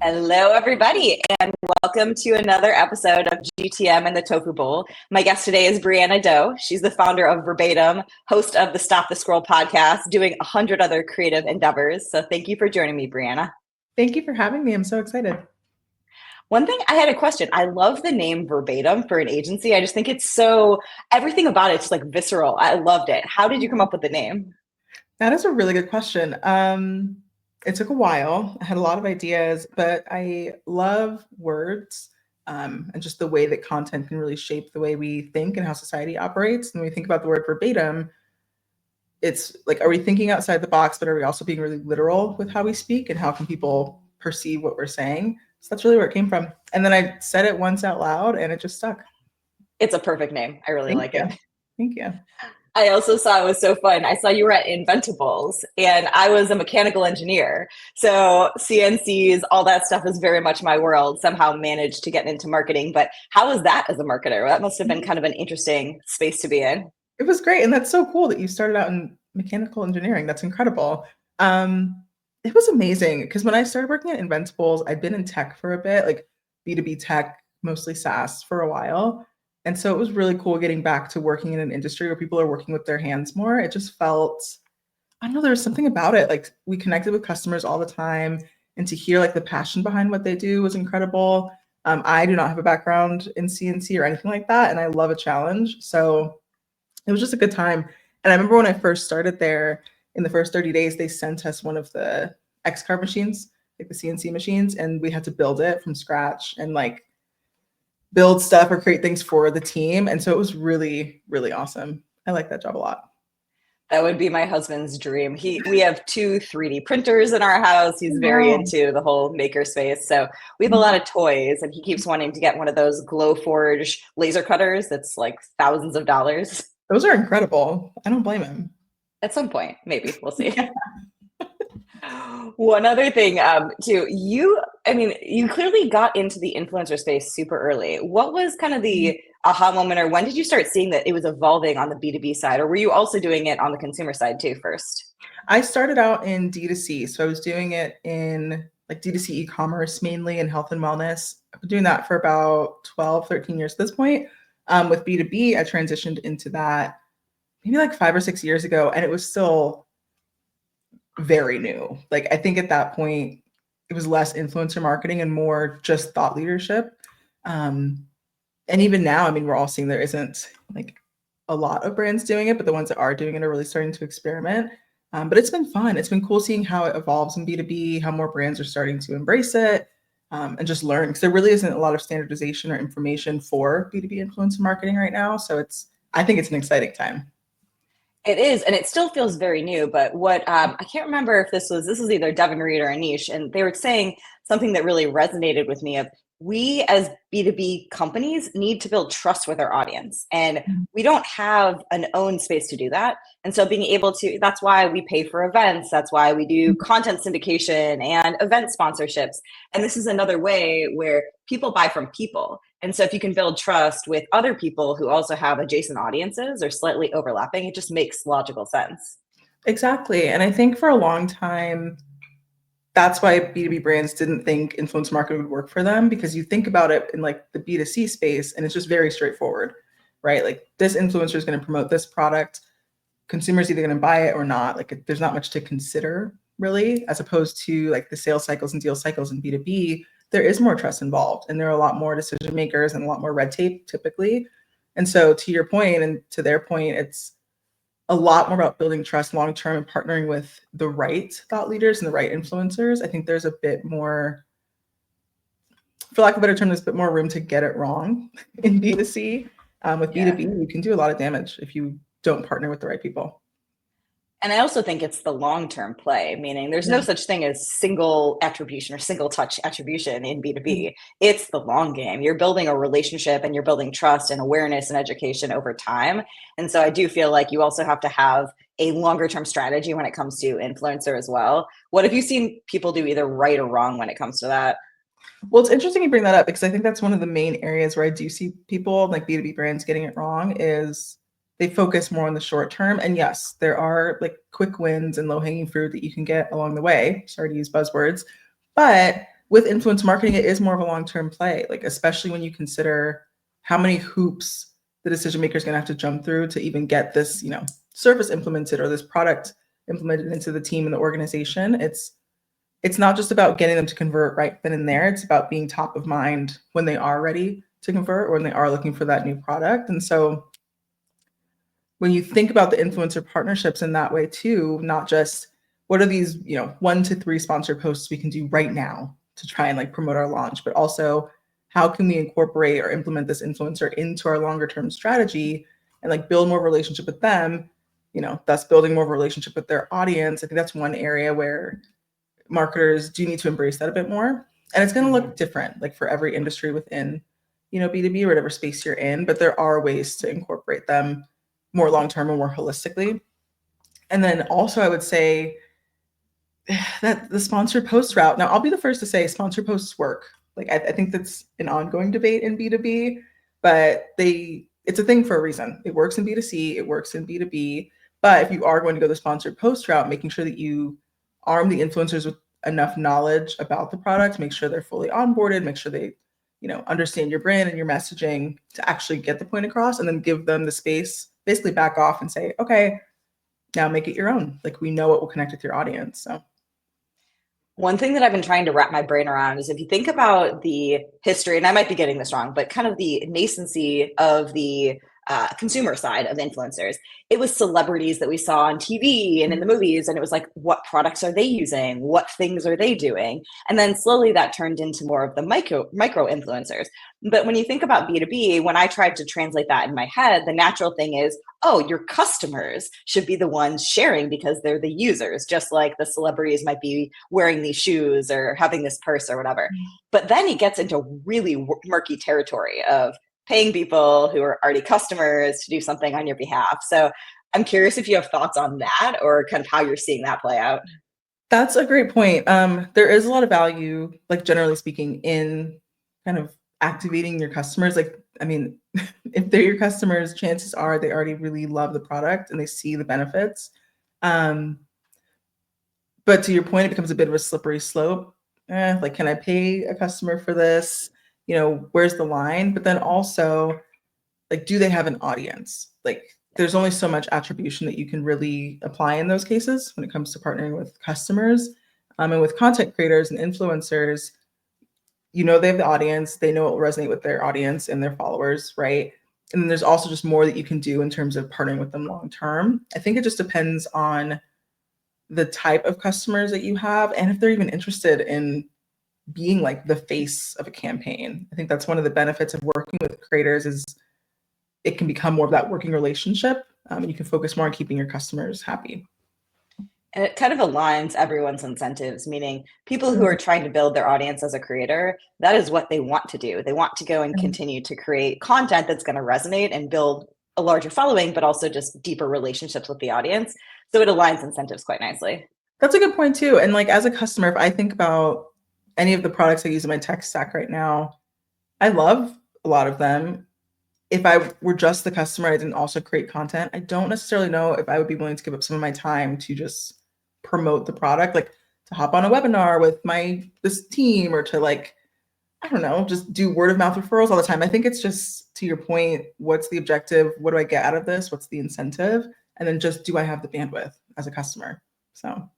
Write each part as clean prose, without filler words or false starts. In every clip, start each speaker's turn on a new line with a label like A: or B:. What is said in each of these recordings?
A: Hello, everybody, and welcome to another episode of GTM and the Tofu Bowl. My guest today is Brianna Doe. She's the founder of Verbait, host of the Stop the Scroll podcast, doing 100 other creative endeavors. So thank you for joining me, Brianna.
B: Thank you for having me. I'm so excited.
A: One thing, I had a question. I love the name Verbait for an agency. I just think it's so, everything about it's like visceral. I loved it. How did you come up with the name?
B: That is a really good question. It took a while. I had a lot of ideas, but I love words and just the way that content can really shape the way we think and how society operates. And when we think about the word verbatim, it's like, are we thinking outside the box, but are we also being really literal with how we speak and how can people perceive what we're saying? So that's really where it came from. And then I said it once out loud and it just stuck.
A: It's a perfect name. I really like it.
B: Thank you.
A: I also saw it was so fun. I saw you were at Inventables and I was a mechanical engineer. So CNCs, all that stuff is very much my world. Somehow managed to get into marketing. But how was that as a marketer? That must have been kind of an interesting space to be in.
B: It was great. And that's so cool that you started out in mechanical engineering. That's incredible. It was amazing because when I started working at Inventables, I'd been in tech for a bit, like B2B tech, mostly SaaS for a while. And so it was really cool getting back to working in an industry where people are working with their hands more. It just felt, I don't know, there was something about it. Like we connected with customers all the time, and to hear like the passion behind what they do was incredible. I do not have a background in CNC or anything like that, and I love a challenge. So it was just a good time. And I remember when I first started there, in the first 30 days, they sent us one of the X-Carve machines, like the CNC machines, and we had to build it from scratch and like build stuff or create things for the team. And so it was really, really awesome. I like that job a lot.
A: That would be my husband's dream. We have 2 3D printers in our house. He's very into the whole maker space. So we have a lot of toys and he keeps wanting to get one of those Glowforge laser cutters that's like thousands of dollars.
B: Those are incredible. I don't blame him.
A: At some point, maybe. We'll see. Yeah. One other thing, too, you clearly got into the influencer space super early. What was kind of the aha moment, or when did you start seeing that it was evolving on the B2B side, or were you also doing it on the consumer side too first?
B: I started out in D2C. So I was doing it in like D2C e-commerce, mainly in health and wellness. I've been doing that for about 12, 13 years at this point. With B2B, I transitioned into that maybe like 5 or 6 years ago, and it was still very new. Like I think at that point it was less influencer marketing and more just thought leadership. And even now, I mean, we're all seeing there isn't like a lot of brands doing it, but the ones that are doing it are really starting to experiment. But it's been fun. It's been cool seeing how it evolves in B2B, how more brands are starting to embrace it, and just learn, because there really isn't a lot of standardization or information for B2B influencer marketing right now. So I think it's an exciting time.
A: It is, and it still feels very new, but what I can't remember if this was either Devin Reed or Anish, and they were saying something that really resonated with me of we as B2B companies need to build trust with our audience, and we don't have an own space to do that. And so being able to, that's why we pay for events, that's why we do content syndication and event sponsorships. And this is another way where people buy from people. And so if you can build trust with other people who also have adjacent audiences or slightly overlapping, it just makes logical sense.
B: Exactly. And I think for a long time, that's why B2B brands didn't think influencer marketing would work for them, because you think about it in like the B2C space and it's just very straightforward, right? Like this influencer is going to promote this product. Consumers either going to buy it or not. Like there's not much to consider really, as opposed to like the sales cycles and deal cycles in B2B. There is more trust involved and there are a lot more decision makers and a lot more red tape typically. And so to your point and to their point, it's a lot more about building trust long-term and partnering with the right thought leaders and the right influencers. I think there's a bit more, for lack of a better term, there's a bit more room to get it wrong in B2C. With B2B, you can do a lot of damage if you don't partner with the right people.
A: And I also think it's the long-term play, meaning there's no such thing as single attribution or single touch attribution in B2B. It's the long game. You're building a relationship and you're building trust and awareness and education over time. And so I do feel like you also have to have a longer term strategy when it comes to influencer as well. What have you seen people do either right or wrong when it comes to that?
B: Well, it's interesting you bring that up because I think that's one of the main areas where I do see people like B2B brands getting it wrong is they focus more on the short term. And yes, there are like quick wins and low hanging fruit that you can get along the way. Sorry to use buzzwords, but with influence marketing, it is more of a long-term play, like especially when you consider how many hoops the decision maker is going to have to jump through to even get this, service implemented or this product implemented into the team and the organization. It's not just about getting them to convert right then and there. It's about being top of mind when they are ready to convert or when they are looking for that new product. And so when you think about the influencer partnerships in that way too, not just what are these, 1 to 3 sponsored posts we can do right now to try and like promote our launch, but also how can we incorporate or implement this influencer into our longer term strategy and like build more relationship with them, thus building more of a relationship with their audience. I think that's one area where marketers do need to embrace that a bit more. And it's going to look different, like for every industry within, B2B or whatever space you're in, but there are ways to incorporate them more long-term and more holistically. And then also I would say that the sponsored post route, now I'll be the first to say sponsored posts work. Like I think that's an ongoing debate in B2B, but it's a thing for a reason. It works in B2C, it works in B2B. But if you are going to go the sponsored post route, making sure that you arm the influencers with enough knowledge about the product, make sure they're fully onboarded, make sure they, understand your brand and your messaging to actually get the point across, and then give them the space, basically back off and say, okay, now make it your own. Like we know it will connect with your audience. So
A: one thing that I've been trying to wrap my brain around is if you think about the history, and I might be getting this wrong, but kind of the nascency of the consumer side of influencers, it was celebrities that we saw on TV and in the movies. And it was like, what products are they using? What things are they doing? And then slowly that turned into more of the micro influencers. But when you think about B2B, when I tried to translate that in my head, the natural thing is, oh, your customers should be the ones sharing because they're the users, just like the celebrities might be wearing these shoes or having this purse or whatever. But then it gets into really murky territory of paying people who are already customers to do something on your behalf. So I'm curious if you have thoughts on that or kind of how you're seeing that play out.
B: that's a great point. There is a lot of value, like generally speaking, in kind of activating your customers. Like, I mean, if they're your customers, chances are they already really love the product and they see the benefits. But to your point, it becomes a bit of a slippery slope. Like, can I pay a customer for this? Where's the line? But then also, like, do they have an audience? Like, there's only so much attribution that you can really apply in those cases when it comes to partnering with customers. And with content creators and influencers, they have the audience, they know it will resonate with their audience and their followers, right? And then there's also just more that you can do in terms of partnering with them long term. I think it just depends on the type of customers that you have and if they're even interested in being like the face of a campaign. I think that's one of the benefits of working with creators is it can become more of that working relationship, and you can focus more on keeping your customers happy.
A: And it kind of aligns everyone's incentives, meaning people who are trying to build their audience as a creator, that is what they want to do. They want to go and continue to create content that's going to resonate and build a larger following, but also just deeper relationships with the audience. So it aligns incentives quite nicely.
B: That's a good point too. And like as a customer, if I think about any of the products I use in my tech stack right now, I love a lot of them. If I were just the customer, I didn't also create content, I don't necessarily know if I would be willing to give up some of my time to just promote the product, like to hop on a webinar with this team or to like, I don't know, just do word of mouth referrals all the time. I think it's just to your point, what's the objective? What do I get out of this? What's the incentive? And then just, do I have the bandwidth as a customer? So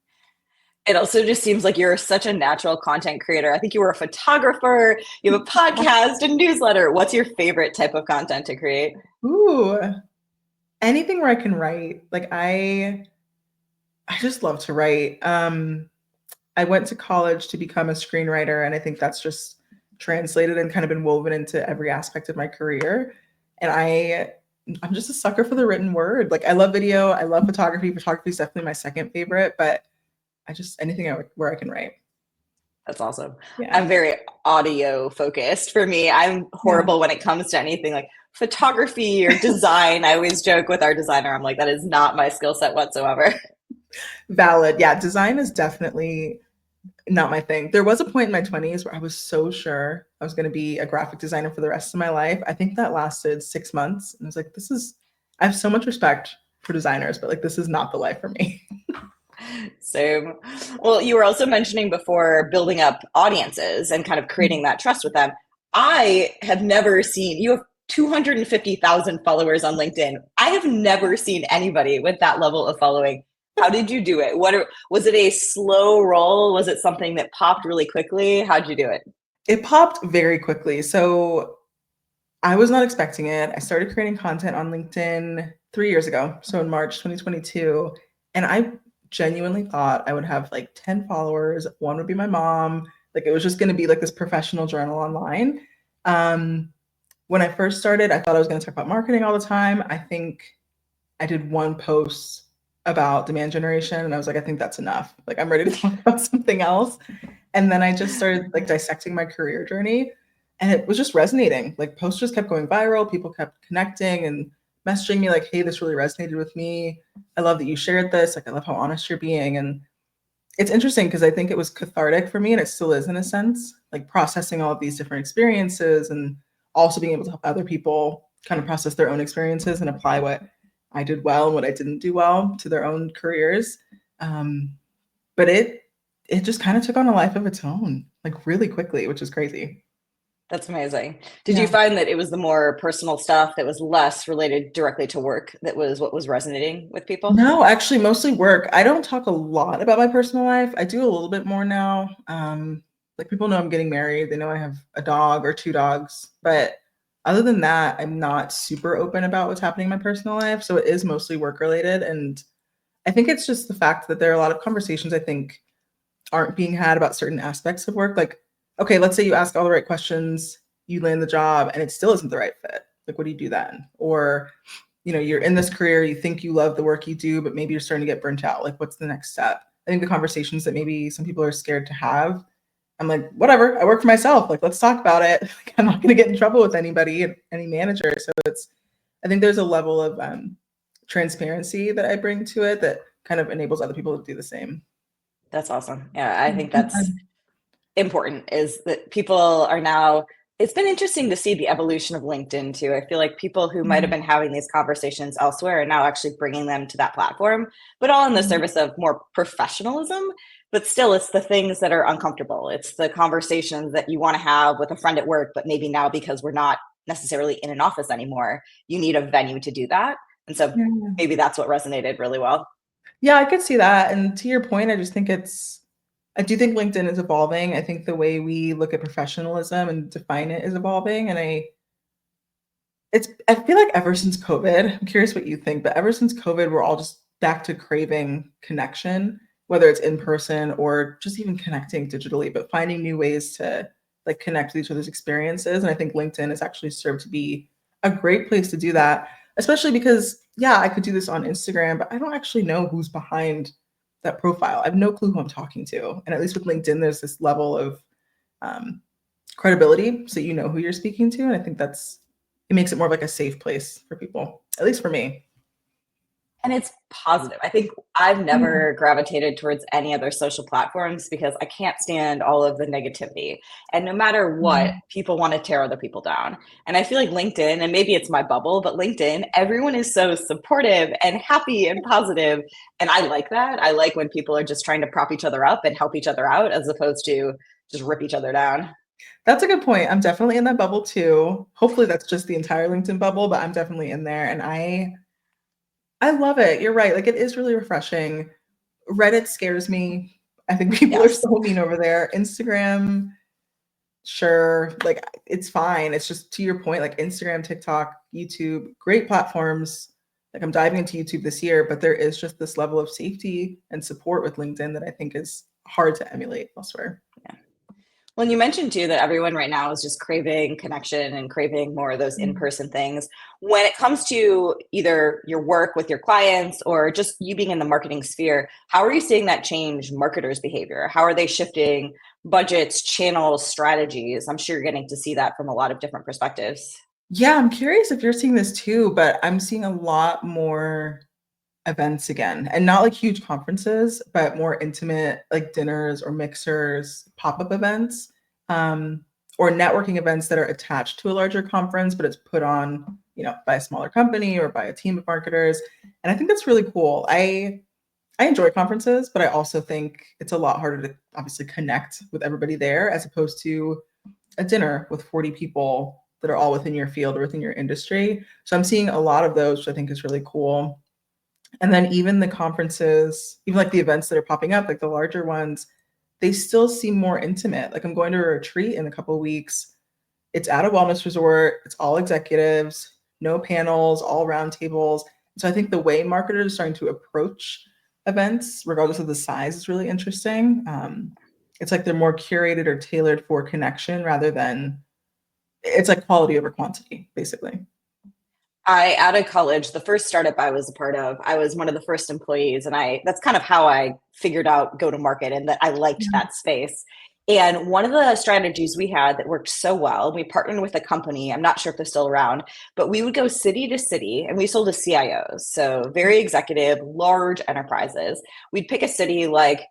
A: it also just seems like you're such a natural content creator. I think you were a photographer, you have a podcast, a newsletter. What's your favorite type of content to create?
B: Ooh, anything where I can write. Like I just love to write. I went to college to become a screenwriter, and I think that's just translated and kind of been woven into every aspect of my career. And I'm just a sucker for the written word. Like I love video, I love photography. Photography is definitely my second favorite, but anything where I can write.
A: That's awesome.
B: Yeah.
A: I'm very audio focused. For me, I'm horrible when it comes to anything like photography or design. I always joke with our designer, I'm like, that is not my skill set whatsoever.
B: Valid. Yeah, design is definitely not my thing. There was a point in my 20s where I was so sure I was going to be a graphic designer for the rest of my life. I think that lasted 6 months. And I was like, I have so much respect for designers, but like, this is not the life for me.
A: So, well, you were also mentioning before building up audiences and kind of creating that trust with them. I have never seen you have 250,000 followers on LinkedIn. I have never seen anybody with that level of following. How did you do it? Was it a slow roll? Was it something that popped really quickly? How'd you do it?
B: It popped very quickly. So I was not expecting it. I started creating content on LinkedIn 3 years ago. So in March 2022. And I genuinely thought I would have like 10 followers. One would be my mom. Like it was just going to be like this professional journal online. Um, when I first started, I thought I was going to talk about marketing all the time. I think I did one post about demand generation and I was like, I think that's enough. Like I'm ready to talk about something else. And then I just started like dissecting my career journey and it was just resonating. Like posts just kept going viral. People kept connecting and messaging me like, hey, this really resonated with me. I love that you shared this. Like I love how honest you're being. And it's interesting because I think it was cathartic for me and it still is in a sense, like processing all of these different experiences and also being able to help other people kind of process their own experiences and apply what I did well and what I didn't do well to their own careers. But it just kind of took on a life of its own, like really quickly, which is crazy.
A: That's amazing. Did you
B: Yeah.
A: find that it was the more personal stuff that was less related directly to work that was what was resonating with people?
B: No, actually, mostly work. I don't talk a lot about my personal life. I do a little bit more now. Like people know I'm getting married. They know I have a dog or two dogs. But other than that, I'm not super open about what's happening in my personal life. So it is mostly work related. And I think it's just the fact that there are a lot of conversations I think aren't being had about certain aspects of work. Like, okay, let's say you ask all the right questions, you land the job, and it still isn't the right fit. Like, what do you do then? Or, you're in this career, you think you love the work you do, but maybe you're starting to get burnt out. Like, what's the next step? I think the conversations that maybe some people are scared to have, I'm like, whatever, I work for myself. Like, let's talk about it. Like, I'm not going to get in trouble with anybody, any manager. So I think there's a level of transparency that I bring to it that kind of enables other people to do the same.
A: That's awesome. Yeah, I think that's important is that people are now it's been interesting to see the evolution of LinkedIn too. I feel like people who might have been having these conversations elsewhere are now actually bringing them to that platform, but all in the service of more professionalism. But still, it's the things that are uncomfortable. It's the conversations that you want to have with a friend at work, but maybe now because we're not necessarily in an office anymore, you need a venue to do that. And so
B: Yeah.
A: maybe that's what resonated really well.
B: Yeah, I could see that. And to your point, I do think LinkedIn is evolving. I think the way we look at professionalism and define it is evolving. And I feel like ever since COVID, I'm curious what you think, but ever since COVID, we're all just back to craving connection, whether it's in person or just even connecting digitally, but finding new ways to like connect with each other's experiences. And I think LinkedIn has actually served to be a great place to do that, especially because, yeah, I could do this on Instagram, but I don't actually know who's behind that profile. I have no clue who I'm talking to. And at least with LinkedIn, there's this level of um, credibility, so you know who you're speaking to. And I think it makes it more of like a safe place for people, at least for me.
A: And it's positive. I think I've
B: Yeah.
A: never gravitated towards any other social platforms because I can't stand all of the negativity. And no matter what,
B: Mhm.
A: people want to tear other people down. And I feel like LinkedIn, and maybe it's my bubble, but LinkedIn, everyone is so supportive and happy and positive. And I like that. I like when people are just trying to prop each other up and help each other out as opposed to just rip each other down.
B: That's a good point. I'm definitely in that bubble too. Hopefully that's just the entire LinkedIn bubble, but I'm definitely in there and I love it. You're right. Like it is really refreshing. Reddit scares me. I think people are
A: Yes.
B: so mean over there. Instagram, sure, like it's fine. It's just to your point, like Instagram, TikTok, YouTube, great platforms. Like I'm diving into YouTube this year, but there is just this level of safety and support with LinkedIn that I think is hard to emulate elsewhere.
A: Well, you mentioned too that everyone right now is just craving connection and craving more of those
B: Mm.
A: in-person things. When it comes to either your work with your clients or just you being in the marketing sphere, how are you seeing that change marketers' behavior? How are they shifting budgets, channels, strategies? I'm sure you're getting to see that from a lot of different perspectives.
B: Yeah, I'm curious if you're seeing this too, but I'm seeing a lot more events again, and not like huge conferences, but more intimate, like dinners or mixers, pop-up events, um, or networking events that are attached to a larger conference, but it's put on, by a smaller company or by a team of marketers. And I think that's really cool. I enjoy conferences, but I also think it's a lot harder to obviously connect with everybody there as opposed to a dinner with 40 people that are all within your field or within your industry. So I'm seeing a lot of those, which I think is really cool. And then even the conferences, even like the events that are popping up, like the larger ones, they still seem more intimate. Like I'm going to a retreat in a couple of weeks. It's at a wellness resort. It's all executives, no panels, all round tables. So I think the way marketers are starting to approach events, regardless of the size, is really interesting. It's like they're more curated or tailored for connection rather than it's like quality over quantity, basically.
A: Out of college, the first startup I was a part of, I was one of the first employees, and that's kind of how I figured out go to market and that I liked
B: Yeah.
A: that space. And one of the strategies we had that worked so well, we partnered with a company, I'm not sure if they're still around, but we would go city to city and we sold to CIOs, so very executive, large enterprises. We'd pick a city like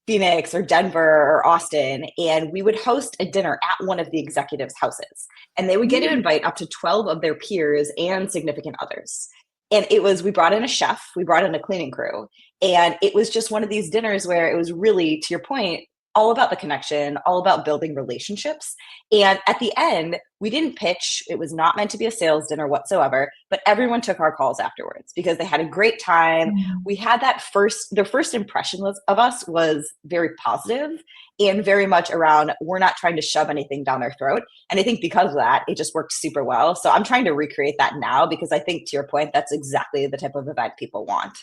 A: Phoenix or Denver or Austin, and we would host a dinner at one of the executives' houses. And they would get to invite up to 12 of their peers and significant others. And we brought in a chef, we brought in a cleaning crew. And it was just one of these dinners where it was really, to your point, all about the connection, all about building relationships. And at the end, we didn't pitch. It was not meant to be a sales dinner whatsoever, but everyone took our calls afterwards because they had a great time. We had their first impression of us was very positive and very much around, we're not trying to shove anything down their throat. And I think because of that, it just worked super well. So I'm trying to recreate that now because I think, to your point, that's exactly the type of event people want.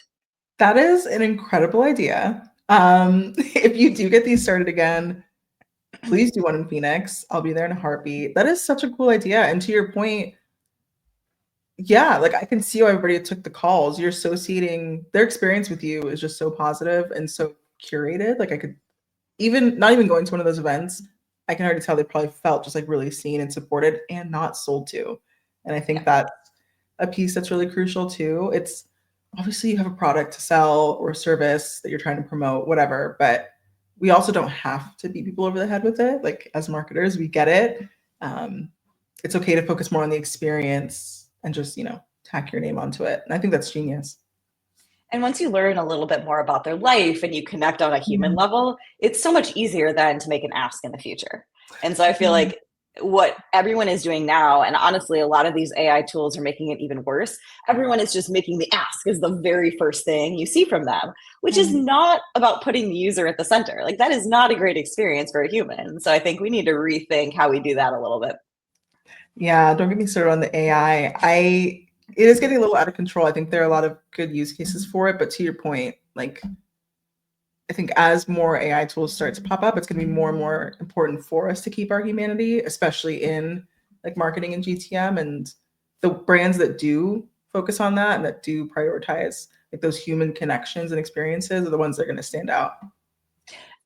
B: That is an incredible idea. If you do get these started again, please do one in Phoenix. I'll be there in a heartbeat. That is such a cool idea. And to your point, yeah, like I can see how everybody took the calls. You're associating their experience with you is just so positive and so curated. Like I could even not even going to one of those events, I can already tell they probably felt just like really seen and supported and not sold to. And I think
A: Yeah.
B: that's a piece that's really crucial too. It's obviously you have a product to sell or service that you're trying to promote, whatever, but we also don't have to beat people over the head with it. Like as marketers, we get it. Um, it's okay to focus more on the experience and just, tack your name onto it. And I think that's genius.
A: And once you learn a little bit more about their life and you connect on a human
B: Yeah.
A: level, it's so much easier then to make an ask in the future. And so I feel
B: Yeah.
A: like what everyone is doing now, and honestly, a lot of these AI tools are making it even worse. Everyone is just making the ask as the very first thing you see from them, which is not about putting the user at the center. Like that is not a great experience for a human. So I think we need to rethink how we do that a little bit.
B: Yeah, don't get me started on the AI. It is getting a little out of control. I think there are a lot of good use cases for it, but to your point, like I think as more AI tools start to pop up, it's going to be more and more important for us to keep our humanity, especially in like marketing and GTM and the brands that do focus on that and that do prioritize like those human connections and experiences are the ones that are going to stand out.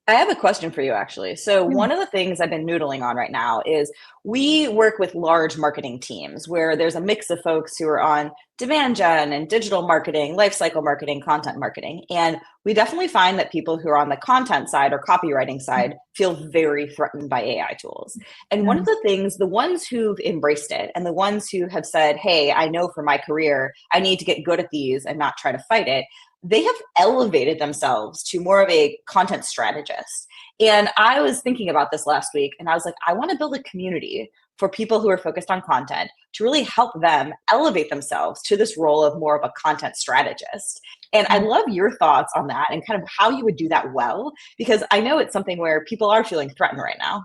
A: I have a question for you, actually. So,
B: Yeah.
A: one of the things I've been noodling on right now is we work with large marketing teams where there's a mix of folks who are on demand gen and digital marketing, lifecycle marketing, content marketing. And we definitely find that people who are on the content side or copywriting side feel very threatened by AI tools. And one
B: Yeah.
A: of the things, the ones who've embraced it and the ones who have said, hey, I know for my career, I need to get good at these and not try to fight it, they have elevated themselves to more of a content strategist. And I was thinking about this last week and I was like, I want to build a community for people who are focused on content to really help them elevate themselves to this role of more of a content strategist. And I love your thoughts on that and kind of how you would do that well, because I know it's something where people are feeling threatened right now.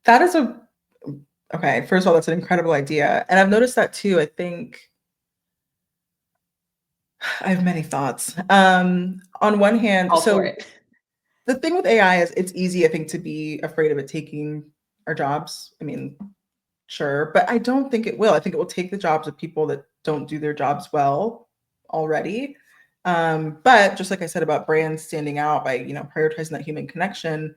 B: That is okay. First of all, that's an incredible idea. And I've noticed that too. I think I have many thoughts. On one hand,
A: All for
B: so
A: it.
B: the thing with AI is it's easy, I think, to be afraid of it taking our jobs. I mean, sure, but I don't think it will. I think it will take the jobs of people that don't do their jobs well already. But just like I said about brands standing out by, prioritizing that human connection,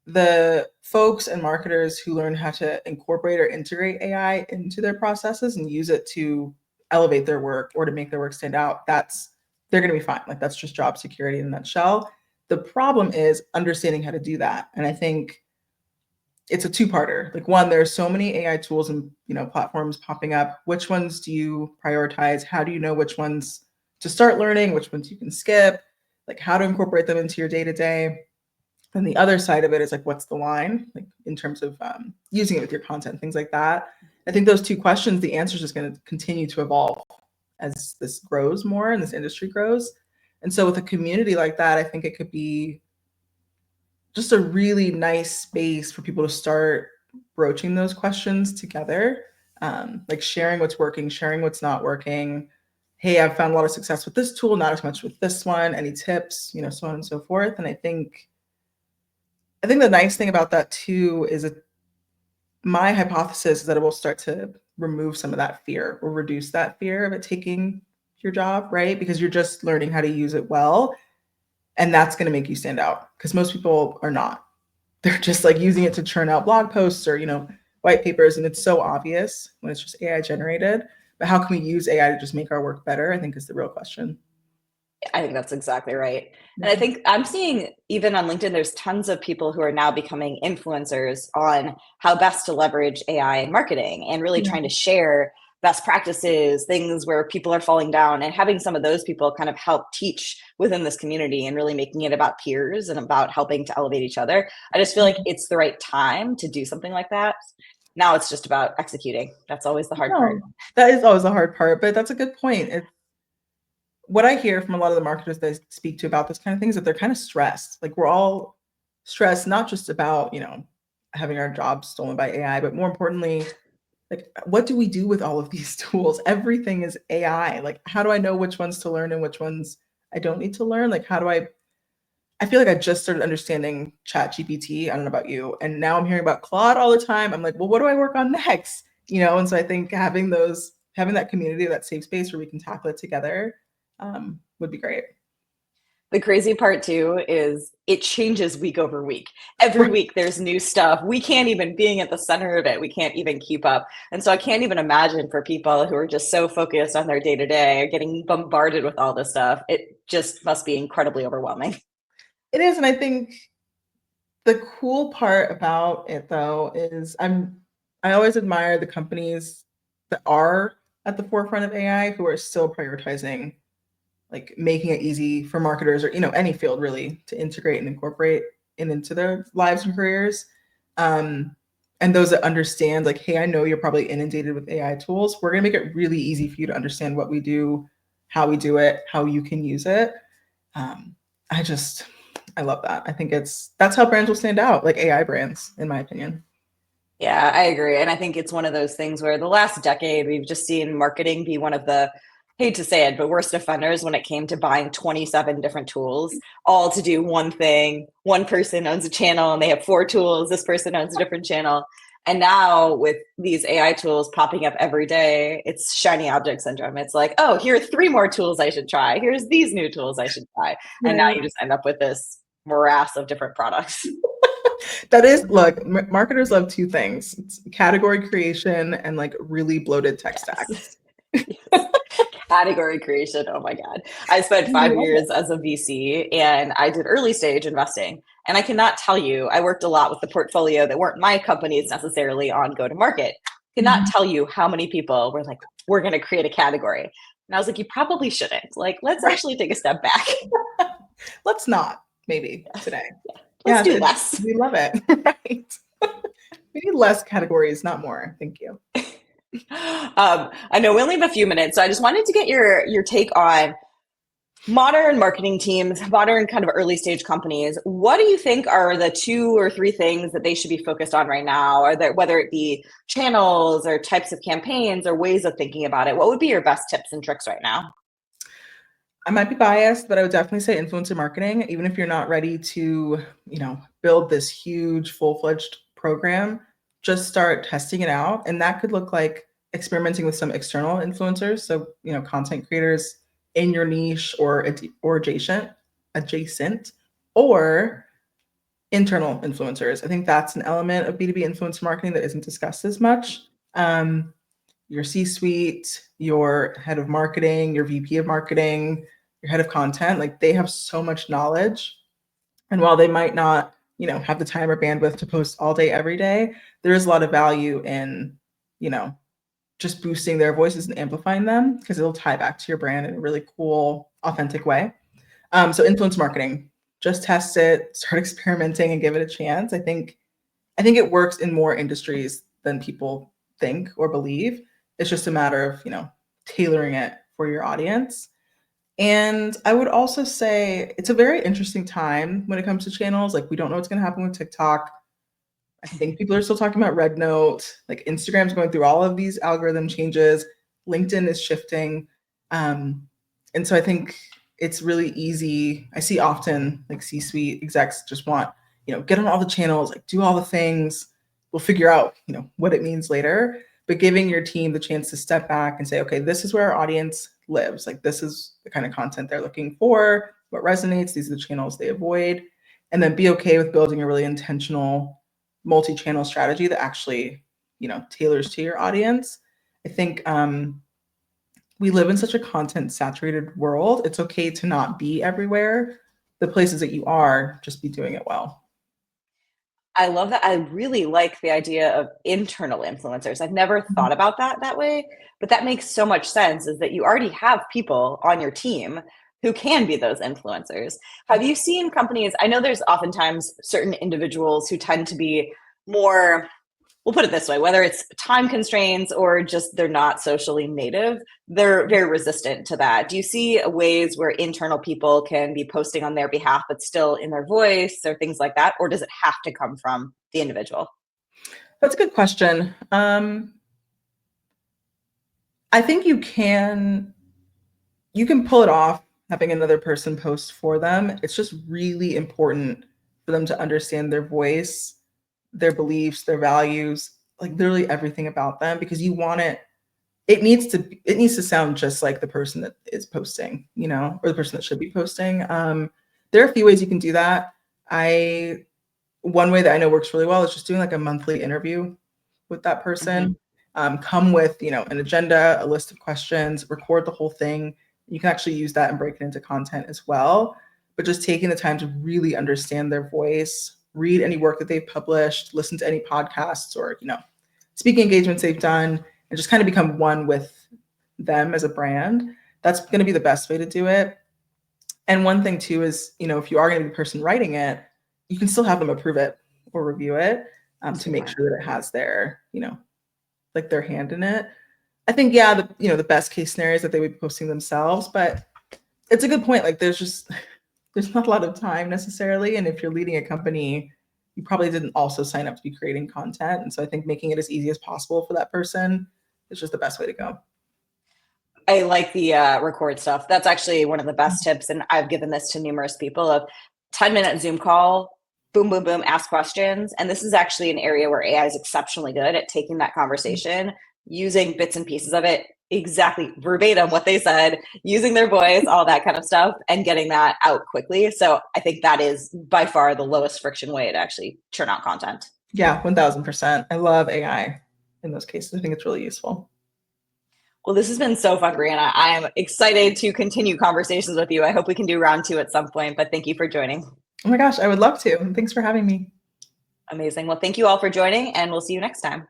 B: the folks and marketers who learn how to incorporate or integrate AI into their processes and use it to elevate their work or to make their work stand out, they're going to be fine. Like that's just job security in a nutshell. The problem is understanding how to do that. And I think it's a two-parter. Like one, there's so many AI tools and platforms popping up. Which ones do you prioritize? How do you know which ones to start learning, which ones you can skip? like how to incorporate them into your day-to-day. And the other side of it is like, what's the line, like in terms of using it with your content, things like that. I think those two questions, the answer is just going to continue to evolve as this grows more and this industry grows. And so with a community like that, I think it could be just a really nice space for people to start broaching those questions together, like sharing what's working, sharing what's not working. Hey, I've found a lot of success with this tool, not as much with this one. Any tips, so on and so forth. And I think the nice thing about that too is my hypothesis is that it will start to remove some of that fear or reduce that fear of it taking your job, right? Because you're just learning how to use it well. And that's going to make you stand out, because most people are not. They're just like using it to churn out blog posts or, white papers. And it's so obvious when it's just AI generated. But how can we use AI to just make our work better, I think is the real question.
A: I think that's exactly right. And I think I'm seeing even on LinkedIn, there's tons of people who are now becoming influencers on how best to leverage AI in marketing and really trying to share best practices, things where people are falling down, and having some of those people kind of help teach within this community and really making it about peers and about helping to elevate each other. I just feel like it's the right time to do something like that. Now it's just about executing. That's always the hard part.
B: That is always the hard part, but that's a good point. What I hear from a lot of the marketers that I speak to about this kind of thing is that they're kind of stressed. Like we're all stressed, not just about, having our jobs stolen by AI, but more importantly, like what do we do with all of these tools? Everything is AI. Like, how do I know which ones to learn and which ones I don't need to learn? Like, I feel like I just started understanding ChatGPT. I don't know about you. And now I'm hearing about Claude all the time. I'm like, well, what do I work on next? And so I think having that community, that safe space where we can tackle it together, would be great.
A: The crazy part too is it changes week over week. Every week there's new stuff. We can't even, being at the center of it, we can't even keep up. And so I can't even imagine for people who are just so focused on their day to day, getting bombarded with all this stuff. It just must be incredibly overwhelming.
B: It is. And I think the cool part about it though is I always admire the companies that are at the forefront of AI who are still prioritizing like making it easy for marketers or any field really to integrate and incorporate into their lives and careers. And those that understand like, hey, I know you're probably inundated with AI tools. We're going to make it really easy for you to understand what we do, how we do it, how you can use it. I love that. I think that's how brands will stand out, like AI brands, in my opinion.
A: Yeah, I agree. And I think it's one of those things where the last decade, we've just seen marketing be one of the, hate to say it, but worst offenders when it came to buying 27 different tools, all to do one thing. One person owns a channel and they have 4 tools. This person owns a different channel. And now with these AI tools popping up every day, it's shiny object syndrome. It's like, oh, here are 3 more tools I should try. Here's these new tools I should try. And now you just end up with this morass of different products.
B: Look, marketers love 2 things. It's category creation and like really bloated tech stacks.
A: Yes. Category creation. Oh my God. I spent 5 years as a VC and I did early stage investing. And I cannot tell you, I worked a lot with the portfolio that weren't my companies necessarily on go to market. Cannot tell you how many people were like, we're going to create a category. And I was like, you probably shouldn't. Like, let's actually take a step back.
B: Let's not, maybe today.
A: Let's do less.
B: We love it. Right. We need less categories, not more. Thank you.
A: I know we only have a few minutes, so I just wanted to get your take on modern marketing teams, modern kind of early stage companies. What do you think are the 2 or 3 things that they should be focused on right now? Or that whether it be channels or types of campaigns or ways of thinking about it, what would be your best tips and tricks right now?
B: I might be biased, but I would definitely say influencer marketing. Even if you're not ready to, build this huge full-fledged program, just start testing it out. And that could look like experimenting with some external influencers. So, content creators in your niche or adjacent, or internal influencers. I think that's an element of B2B influencer marketing that isn't discussed as much. Your C-suite, your head of marketing, your VP of marketing, your head of content, like they have so much knowledge. And while they might not, have the time or bandwidth to post all day, every day, there is a lot of value in, just boosting their voices and amplifying them because it'll tie back to your brand in a really cool, authentic way. So influence marketing, just test it, start experimenting and give it a chance. I think it works in more industries than people think or believe. It's just a matter of, tailoring it for your audience. And I would also say it's a very interesting time when it comes to channels. Like, we don't know what's going to happen with TikTok. I think people are still talking about Red Note. Like, Instagram's going through all of these algorithm changes. LinkedIn is shifting. And so I think it's really easy. I see often like C-suite execs just want, get on all the channels, like do all the things. We'll figure out, what it means later. But giving your team the chance to step back and say, okay, this is where our audience lives. Like, this is the kind of content they're looking for, what resonates. These are the channels they avoid. And then be okay with building a really intentional multi-channel strategy that actually, tailors to your audience. I think we live in such a content saturated world. It's okay to not be everywhere. The places that you are, just be doing it well.
A: I love that. I really like the idea of internal influencers. I've never thought about that way, but that makes so much sense, is that you already have people on your team who can be those influencers. Have you seen companies? I know there's oftentimes certain individuals who tend to be more, we'll put it this way, whether it's time constraints or just they're not socially native, they're very resistant to that. Do you see ways where internal people can be posting on their behalf, but still in their voice or things like that? Or does it have to come from the individual?
B: That's a good question. I think you can pull it off having another person post for them. It's just really important for them to understand their voice, their beliefs, their values, like literally everything about them, because you want it needs to sound just like the person that is posting, or the person that should be posting. There are a few ways you can do that. One way that I know works really well is just doing like a monthly interview with that person. Come with, an agenda, a list of questions, record the whole thing. You can actually use that and break it into content as well. But just taking the time to really understand their voice, read any work that they've published, listen to any podcasts or, speaking engagements they've done, and just kind of become one with them as a brand. That's going to be the best way to do it. And one thing too is, if you are going to be the person writing it, you can still have them approve it or review it to make sure that it has their, like their hand in it. I think, the best case scenario is that they would be posting themselves, but it's a good point. Like, there's not a lot of time necessarily. And if you're leading a company, you probably didn't also sign up to be creating content. And so I think making it as easy as possible for that person is just the best way to go.
A: I like the record stuff. That's actually one of the best tips. And I've given this to numerous people of 10-minute Zoom call, boom, boom, boom, ask questions. And this is actually an area where AI is exceptionally good at taking that conversation, using bits and pieces of it, exactly verbatim what they said, using their voice, all that kind of stuff, and getting that out quickly. So I think that is by far the lowest friction way to actually churn out content.
B: Yeah, 1000%. I love AI in those cases. I think it's really useful.
A: Well, this has been so fun, Brianna. I am excited to continue conversations with you. I hope we can do round 2 at some point, but thank you for joining.
B: Oh my gosh, I would love to. Thanks for having me.
A: Amazing. Well, thank you all for joining, and we'll see you next time.